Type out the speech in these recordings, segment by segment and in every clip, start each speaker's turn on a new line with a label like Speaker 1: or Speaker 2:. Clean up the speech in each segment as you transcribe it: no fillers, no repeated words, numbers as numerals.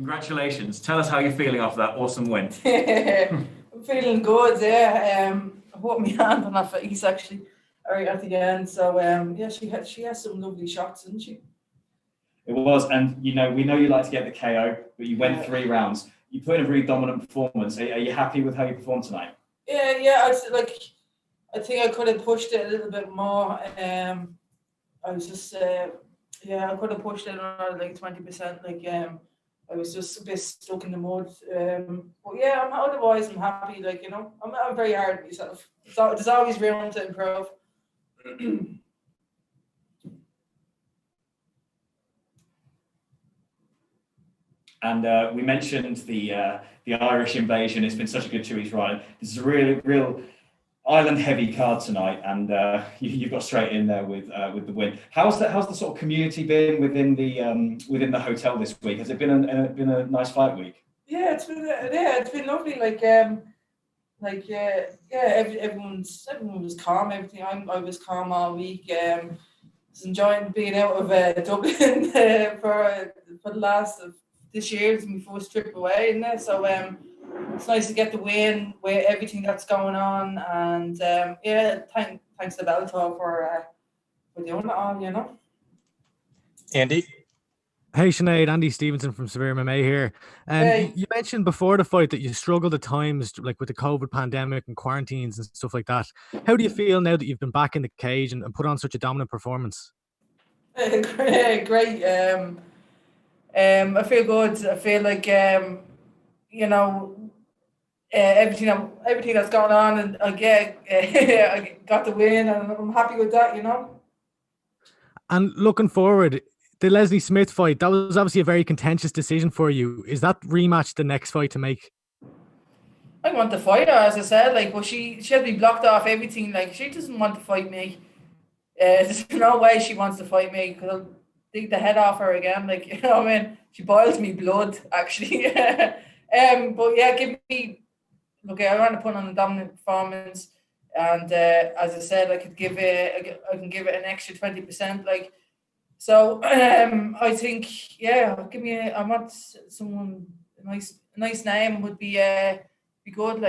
Speaker 1: Congratulations. Tell us how you're feeling after that awesome win.
Speaker 2: I'm feeling good, yeah. I put my hand on her face actually right at the end. So yeah, she has some lovely shots, didn't she?
Speaker 1: It was, and we know you like to get the KO, but you went 3 rounds. You put in a really dominant performance. Are you happy with how you performed tonight?
Speaker 2: Yeah. I think I could have pushed it a little bit more. I was just I could have pushed it another like 20%. I was just a bit stuck in the mud. But yeah, otherwise I'm happy. I'm very hard on myself. There's always room to improve.
Speaker 1: And we mentioned the Irish invasion. It's been such a good 2 weeks ride. This is a real island heavy card tonight, and you've got straight in there with the win. How's the sort of community been within the hotel this week? Has it been a nice fight week?
Speaker 2: Yeah, it's been lovely. Everyone was calm. Everything. I was calm all week. Was enjoying being out of Dublin for the last of this year. It's my first trip away, isn't it? So it's nice to get the win with everything that's going on, and thanks to Bellator for doing it all.
Speaker 3: Andy.
Speaker 4: Hey Sinead, Andy Stevenson from Severe MMA here.
Speaker 2: Hey.
Speaker 4: You mentioned before the fight that you struggled at times, like with the COVID pandemic and quarantines and stuff like that. How do you feel now that you've been back in the cage and put on such a dominant performance?
Speaker 2: Great. I feel good. I feel like everything that's going on, and I got the win, and I'm happy with that.
Speaker 4: And looking forward, the Leslie Smith fight, that was obviously a very contentious decision for you. Is that rematch the next fight to make?
Speaker 2: I want to fight her, as I said, but she had me blocked off everything. She doesn't want to fight me. There's no way she wants to fight me, because I'll dig the head off her again. She boils me blood, actually. But yeah, I want to put on a dominant performance, and as I said, I can give it an extra 20%. So I think, I want someone a nice name would be good,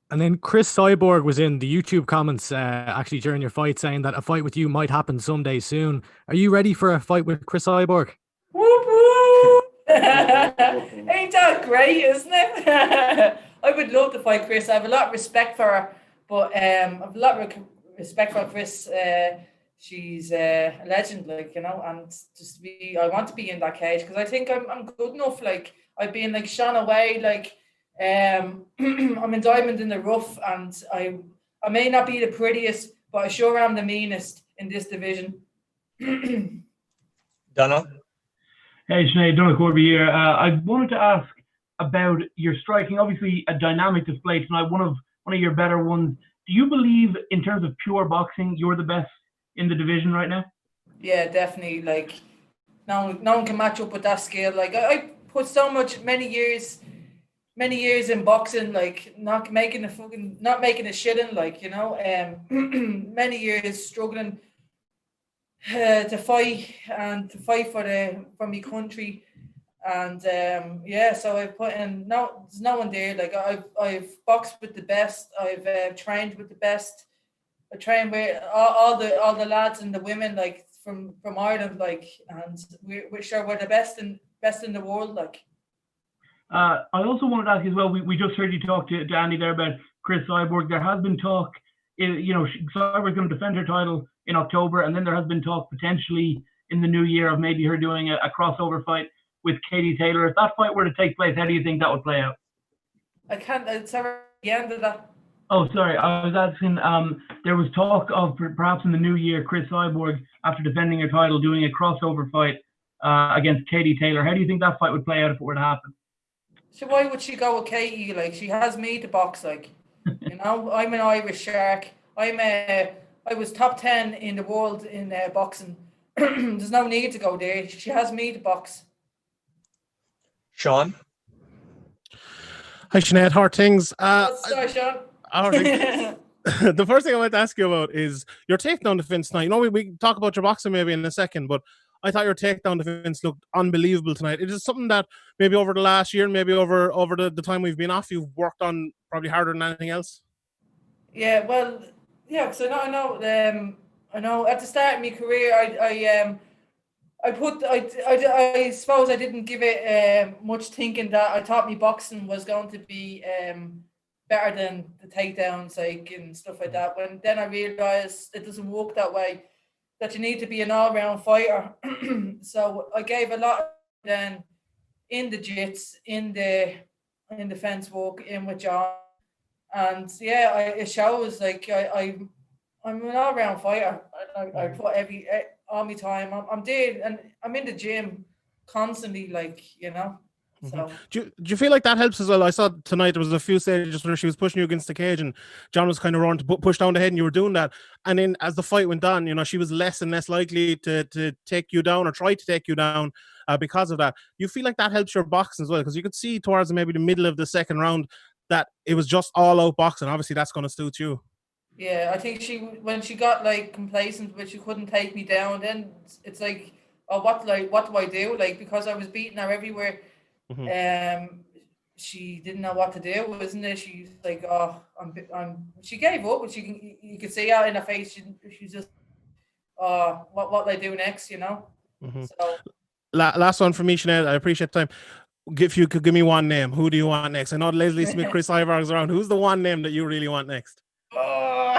Speaker 4: And then Chris Cyborg was in the YouTube comments actually during your fight, saying that a fight with you might happen someday soon. Are you ready for a fight with Chris Cyborg?
Speaker 2: Whoop whoop! Ain't that great, isn't it? I would love to fight Chris. I have a lot of respect for her, but I have a lot of respect for Chris. She's a legend, and just I want to be in that cage, because I think I'm good enough. I've been shone away. I'm a diamond in the rough, and I may not be the prettiest, but I sure am the meanest in this division.
Speaker 3: Donald.
Speaker 5: Hey Sinead, Donald Corby here. I wanted to ask about your striking. Obviously, a dynamic display tonight. One of your better ones. Do you believe, in terms of pure boxing, you're the best in the division right now?
Speaker 2: Yeah, definitely. No one can match up with that skill. I put many years in boxing, not making a shilling, many years struggling to fight for my country, and so I put in. There's no one there. I've boxed with the best. I've trained with the best. I train with all the lads and the women from Ireland, and we're sure we're the best in the world.
Speaker 5: I also wanted to ask you as well. We just heard you talk to Andy there about Chris Cyborg. There has been talk, Cyborg's going to defend her title in October, and then there has been talk potentially in the new year of maybe her doing a crossover fight with Katie Taylor. If that fight were to take place, how do you think that would play out?
Speaker 2: I can't. It's the end of that.
Speaker 5: Oh, sorry. I was asking, there was talk of perhaps in the new year, Chris Cyborg, after defending her title, doing a crossover fight against Katie Taylor. How do you think that fight would play out if it were to happen?
Speaker 2: So why would she go with Katie? She has me to box, I'm an Irish shark. I was top 10 in the world in boxing. There's no need to go there. She has me to box.
Speaker 3: Sean?
Speaker 6: Hi, Sinead. How are things?
Speaker 2: Sorry, Sean.
Speaker 6: The first thing I want to ask you about is your takedown defense tonight. We talk about your boxing maybe in a second, but I thought your takedown defense looked unbelievable tonight. It is something that maybe over the last year, maybe over the time we've been off, you've worked on probably harder than anything else.
Speaker 2: Yeah, well, yeah, because I know. At the start of my career, I suppose I didn't give it much thinking that I thought my boxing was going to be better than the takedowns, like, and stuff like that. When then I realized it doesn't work that way. That you need to be an all-round fighter. So I gave a lot then in the jits, in the fence work, in with John, and yeah, it shows. Like I'm an all-round fighter. I put all my time. I'm there, and I'm in the gym constantly. Like, you know. So
Speaker 6: Do you feel like that helps as well? I saw tonight there was a few stages where she was pushing you against the cage and John was kind of roaring to push down the head and you were doing that. And then as the fight went on, you know, she was less and less likely to take you down or try to take you down because of that. You feel like that helps your boxing as well? Because you could see towards maybe the middle of the second round that it was just all out boxing. Obviously, that's going to suit you.
Speaker 2: yeah, I think when she got like complacent, but she couldn't take me down, then it's like, oh, what do I do? Like, because I was beating her everywhere. She didn't know what to do, wasn't it? She's like, oh, she gave up, but you could see out in her face. She's just, what will I do next? You know. So
Speaker 6: last one for me, Sinead. I appreciate the time. If you could give me one name, who do you want next? I know Leslie Smith, Chris Ivarg's around. Who's the one name that you really want next?
Speaker 2: Oh,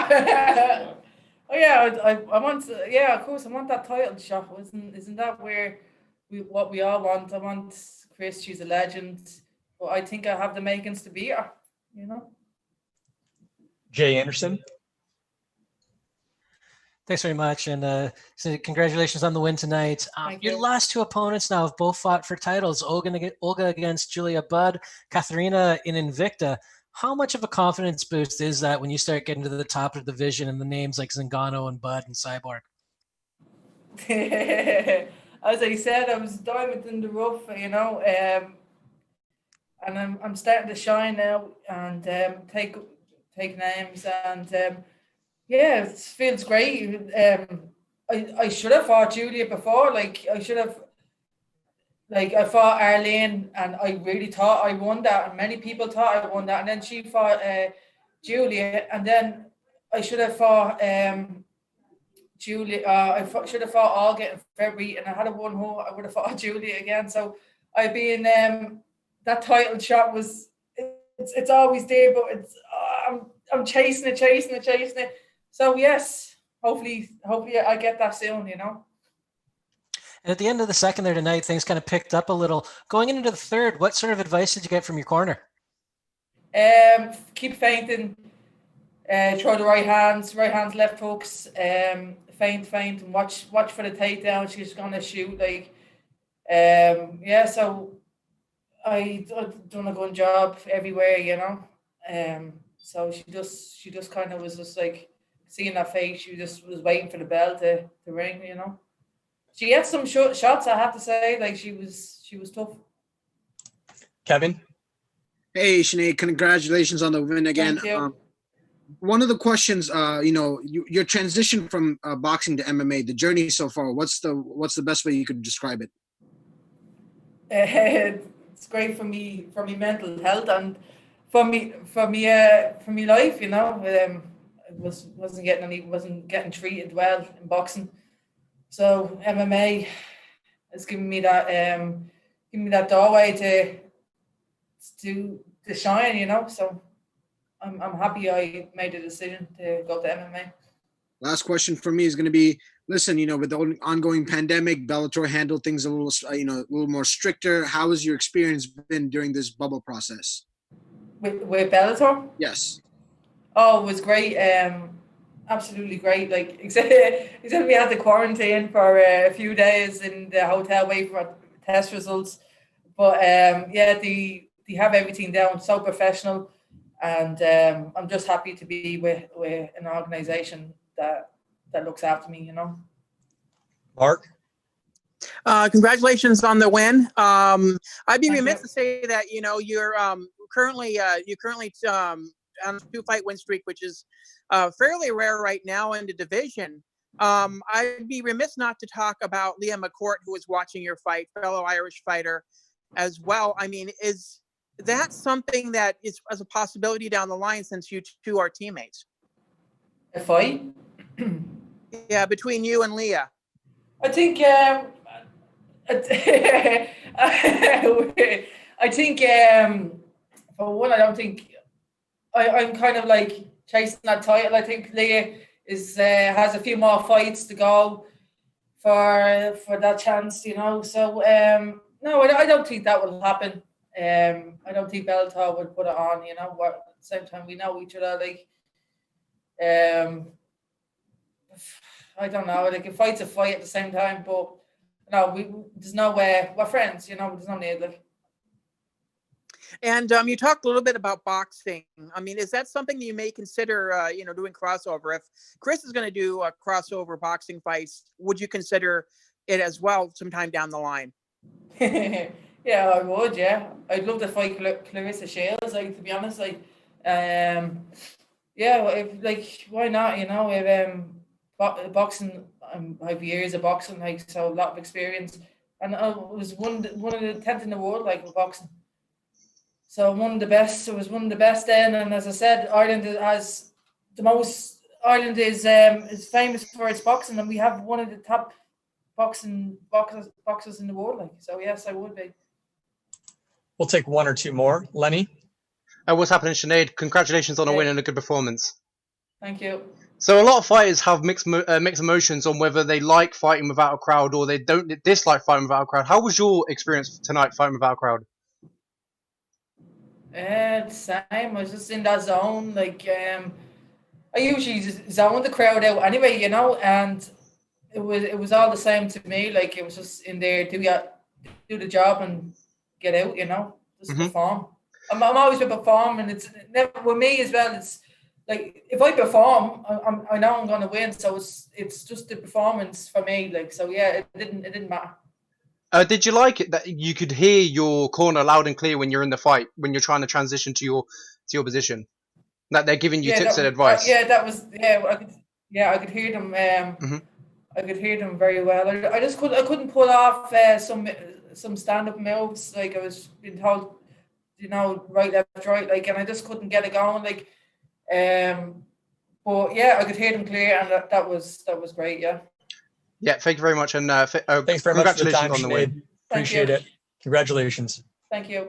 Speaker 2: oh yeah, I want to, yeah, of course I want that title shot. Isn't that where what we all want? I want Chris. She's a legend, but I think I have the makings to beat her. You know.
Speaker 3: Jay Anderson.
Speaker 7: Thanks very much, and so congratulations on the win tonight. Your last two opponents now have both fought for titles. Olga against Julia Budd, Katharina in Invicta. How much of a confidence boost is that when you start getting to the top of the division and the names like Zingano and Budd and Cyborg?
Speaker 2: As I said, I was diamond in the rough, you know, and I'm starting to shine now and take names, and yeah, it feels great. I should have fought Julia before. Like, I should have. Like, I fought Arlene, and I really thought I won that, and many people thought I won that. And then she fought Julia, and then I should have fought Julia. Should have fought Olga in February, and I had won her. I would have fought Julia again. So I've been that title shot was it's always there, but it's I'm chasing it. So yes, hopefully I get that soon. You know.
Speaker 7: And at the end of the second there tonight, things kind of picked up a little. Going into the third, what sort of advice did you get from your corner?
Speaker 2: Keep feinting, throw the right hands, left hooks, feint, and watch for the takedown. She's gonna shoot, like, yeah. So I've done a good job everywhere, you know. So she just kind of was just like seeing that face. She just was waiting for the bell to ring, you know. She had some shots, I have to say. Like, she was tough.
Speaker 3: Kevin.
Speaker 8: Hey, Sinead, congratulations on the win again.
Speaker 2: Thank you.
Speaker 8: One of the questions, you know, your transition from boxing to MMA, the journey so far. What's the best way you could describe it?
Speaker 2: It's great for me mental health and for me life. You know, wasn't getting treated well in boxing. So MMA has given me that doorway to shine, you know. So I'm happy I made the decision to go to MMA.
Speaker 8: Last question for me is going to be: listen, you know, with the ongoing pandemic, Bellator handled things a little more stricter. How has your experience been during this bubble process?
Speaker 2: With Bellator?
Speaker 8: Yes.
Speaker 2: Oh, it was great. Absolutely great. Like, except we had to quarantine for a few days in the hotel waiting for test results. But yeah, they have everything down, so professional, and I'm just happy to be with an organization that looks after me, you know.
Speaker 3: Mark.
Speaker 9: Congratulations on the win. I'd be
Speaker 2: Thank
Speaker 9: remiss
Speaker 2: you.
Speaker 9: to say that, you know, you're currently on a 2-fight win streak, which is fairly rare right now in the division. I'd be remiss not to talk about Leah McCourt, who was watching your fight, fellow Irish fighter as well. I mean, is that something that is as a possibility down the line since you two are teammates?
Speaker 2: A fight?
Speaker 9: Yeah, between you and Leah.
Speaker 2: I think I think for one, I don't think I'm kind of like chasing that title. I think Leah has a few more fights to go for that chance, you know. So no, I don't think that will happen. I don't think Bellator would put it on, you know. At the same time, we know each other. Like, I don't know. Like, a fight's a fight at the same time, but no, there's no way. We're friends, you know. There's no need. Like.
Speaker 9: And you talked a little bit about boxing. I mean, is that something that you may consider, doing crossover? If Chris is going to do a crossover boxing fights, would you consider it as well sometime down the line?
Speaker 2: Yeah, I would. Yeah, I'd love to fight Clarissa Shields. Like, to be honest, like, yeah, if, like, why not? You know, if boxing, I have years of boxing, like, so a lot of experience, and I was one of the 10th in the world, like, with boxing. So one of the best. It was one of the best then, and as I said, Ireland has the most. Ireland is famous for its boxing, and we have one of the top boxers in the world. Like, so yes, I would be.
Speaker 3: We'll take one or two more. Lenny?
Speaker 10: What's happening, Sinead? Congratulations on a win and a good performance.
Speaker 2: Thank you.
Speaker 10: So a lot of fighters have mixed emotions on whether they like fighting without a crowd or they don't dislike fighting without a crowd. How was your experience tonight fighting without a crowd?
Speaker 2: The same. I was just in that zone. Like, I usually just zone the crowd out anyway, you know, and it was all the same to me. Like, it was just in there, do the job and get out, you know, just perform. I'm always a perform, and it's never with me as well. It's like, if I perform, I know I'm going to win. So it's just the performance for me. Like, so yeah, it didn't matter.
Speaker 10: Did you like it that you could hear your corner loud and clear when you're in the fight, when you're trying to transition to your position? That they're giving you tips and advice.
Speaker 2: I could hear them. I could hear them very well. I couldn't pull off some stand-up moves. Like, I was being told, you know, right, left, right. Like, and I just couldn't get it going. Like, but yeah, I could hear them clear, and that was great. Yeah.
Speaker 10: Yeah, thank you very much, and
Speaker 3: thanks very much for the time,
Speaker 10: on the win.
Speaker 3: Appreciate it. Congratulations.
Speaker 2: Thank you.